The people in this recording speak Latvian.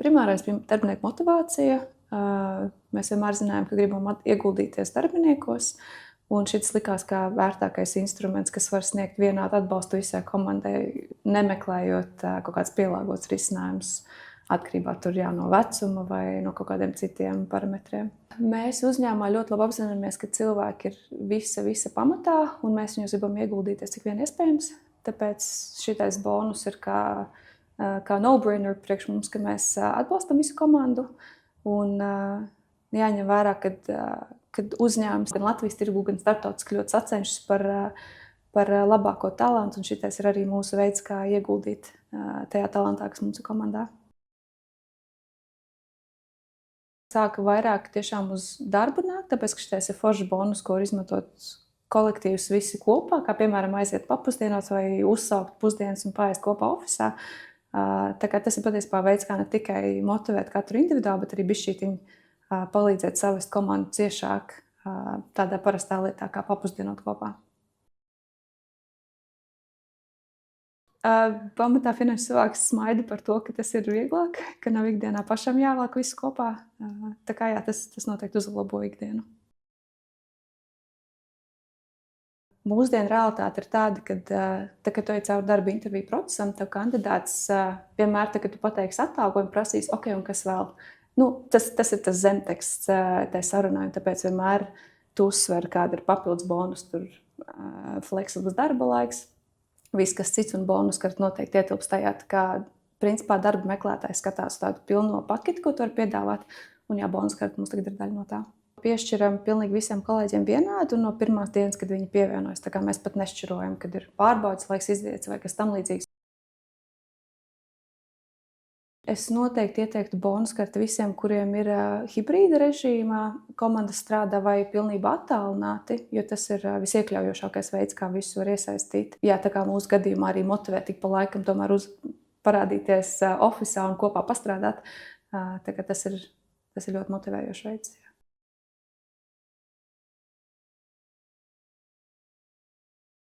Primārais bija darbinieku motivācija. Mēs vienmēr zinājām, ka gribam ieguldīties darbiniekos, un šis likās kā vērtākais instruments, kas var sniegt vienādu atbalstu visai komandai, nemeklējot kaut kāds pielāgots risinājums atkarībā no vecuma vai no kaut kādiem citiem parametriem. Mēs uzņēmumā ļoti labi apzināmies, ka cilvēki ir visa pamatā, un mēs viņus gribam ieguldīties cik vien iespējams. Tāpēc šitais bonus ir kā no-brainer priekš mums, ka mēs atbalstam visu komandu. Un jāņem vērā, kad uzņēmums gan Latvijas tirgu, gan starptautiski ļoti sacenšas par labāko talantu, un šitais ir arī mūsu veids, kā ieguldīt tajā talantā, kas mums ir komandā. Sāka vairāk tiešām uz darbu nākt, tāpēc, ka šitais ir foršs bonus, ko var izmantot kolektīvs visi kopā, kā piemēram aiziet papusdienot vai uzsaukt pusdienas un paēst kopā ofisā. Tā kā tas ir patiesībā veids, kā ne tikai motivēt katru individuāli, bet arī bišķītiņi palīdzēt savest komandu ciešāk tādā parastā lietā, kā papusdienot kopā. Pamatā finanšu cilvēks smaida par to, ka tas ir vieglāk, ka nav ikdienā pašam jāvelk visu kopā. Tā kā jā, tas noteikti uzlabo ikdienu. Mūsdienu realitāte ir tāda, ka tu ej cauri darba interviju procesam, tev kandidāts vienmēr, kad tu pateiksi atalgojumu, prasīs, ok, un kas vēl? Tas ir tas zemteksts tai sarunai, un tāpēc vienmēr tu uzsver, kāda ir papildus bonus, tur fleksibls darba laiks, viss, kas cits un bonus, kad noteikti ietilpst tajā, tā kā principā darba meklētājs skatās tādu pilno paketi, ko tu vari piedāvāt, un jā, bonus karta mums tagad ir daļa no tā. Piešķiram pilnīgi visiem kolēģiem vienādu un no pirmās dienas, kad viņi pievienojas. Tā kā mēs pat nešķirojam, kad ir pārbaudas laiks izvietas vai kas tam līdzīgs. Es noteikti ieteiktu bonus karti visiem, kuriem ir hibrīda režīmā, komanda strādā vai pilnībā attālināti, jo tas ir visiekļaujošākais veids, kā visu var iesaistīt. Jā, tā kā mūsu gadījumā arī motivē tik pa laikam tomēr parādīties ofisā un kopā pastrādāt. Tā kā tas ir ļoti motivējošs veids.